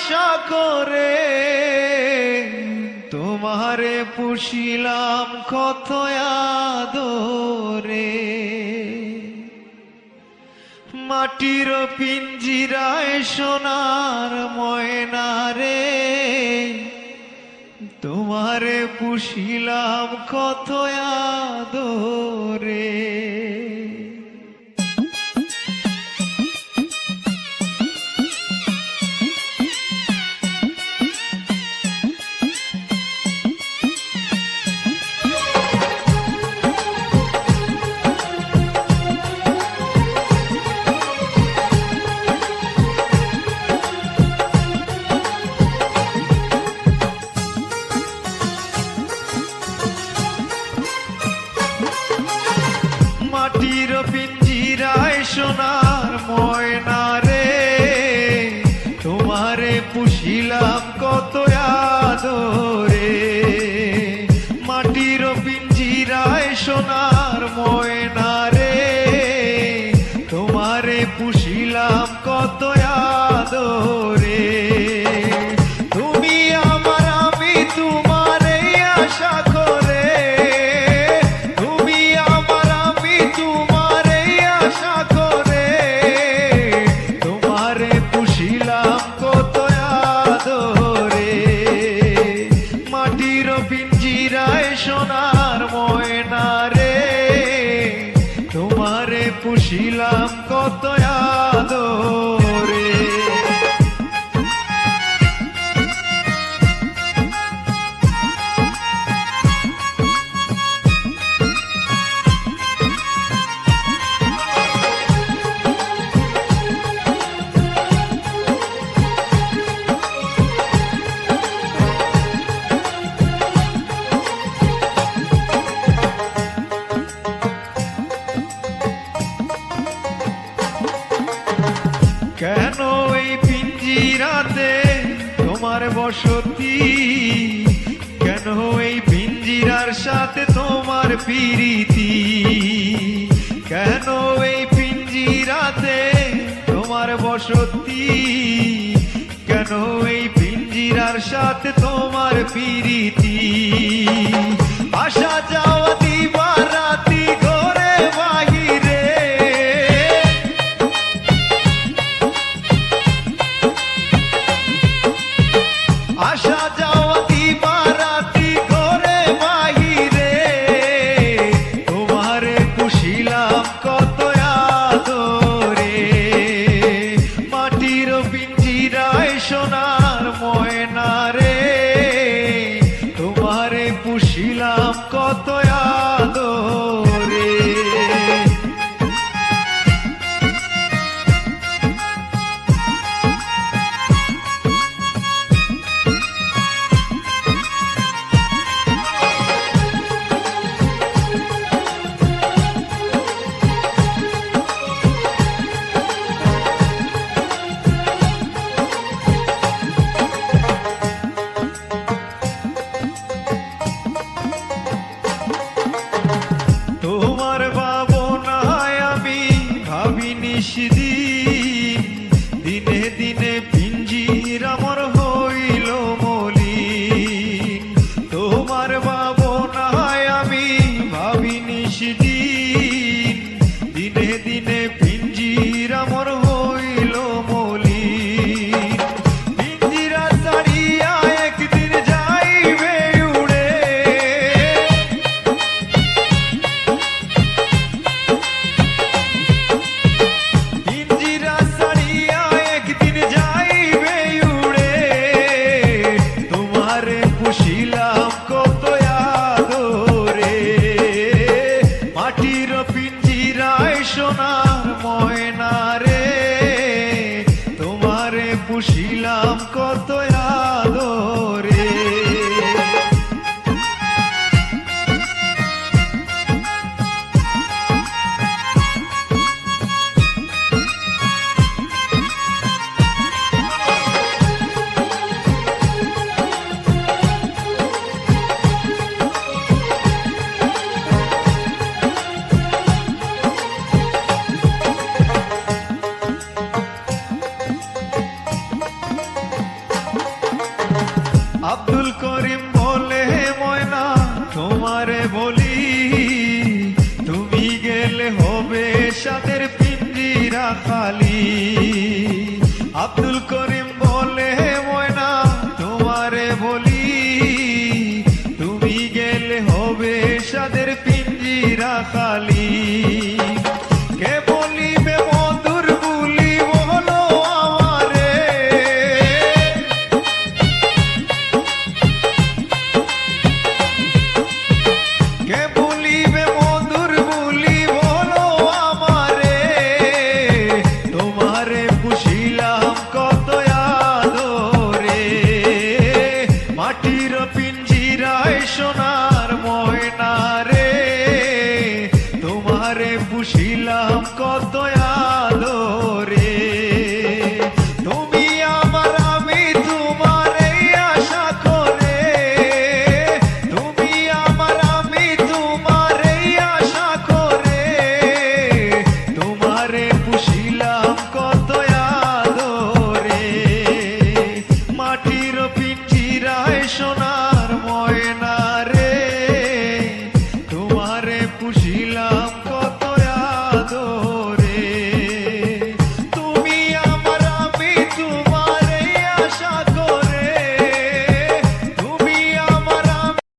আশা করে তোমারে পুষিলাম কত আদরে, মাটির পিঞ্জিরায় সোনার ময়না রে, তোমারে পুষিলাম কত আদরে। মাটির পিঞ্জিরায় সোনার ময়না রে, তোমারে পুষিলাম কত আদরে, মাটির পিঞ্জিরায় সোনার ময়না রে, তোমারে পুষিলাম কত আদরে। তুমি আমার আমি তোমারে আশা করে, তুমি আমার আমি তোমারে আশা করে, তোমারে পুষিলাম কত আদরে, মাটির পিঞ্জিরায় সোনার ময়না রে, তোমারে পুষিলাম কত আদরে। কেন এই পিঞ্জিরাতে তোমার বসতি, কেন এই পিঞ্জিরার সাথে তোমার প্রীতি, কেন এই পিঞ্জিরাতে তোমার বসতি, কেন এই পিঞ্জিরার সাথে তোমার প্রীতি। আসা যাওয়া দিবা রাতি ঘরে বাহিরে, আসা যাওয়া দিবা রাতি ঘরে বাহিরে, তোমারে পুষিলাম কত আদরে, মাটির পিঞ্জিরায় সোনার ময়না রে, তোমারে পুষিলাম কত আদরে। তোমার ভাবনায় আমি ভাবি নিশিদিন, দিনে দিনে পিঞ্জির আমার হইল মলিন, তোমার ভাবনায় আমি ভাবি নিশিদিন, দিনে দিনে পিঞ্জির আমার হইল মলিন, পিঞ্জিরা ছাড়িয়া একদিন যাইবে উড়ে, পিঞ্জিরা ছাড়িয়া একদিন যাইবে উড়ে, তোমারে পুষিলাম কত আদরে, মাটির পিঞ্জিরায় সোনার ময়না রে, তোমারে পুষিলাম কত আদরে। আব্দুল করিম বলে ময়না তোমারে বলি, তুমি গেলে হবে সাদের পিঞ্জিরা খালি। আব্দুল করিম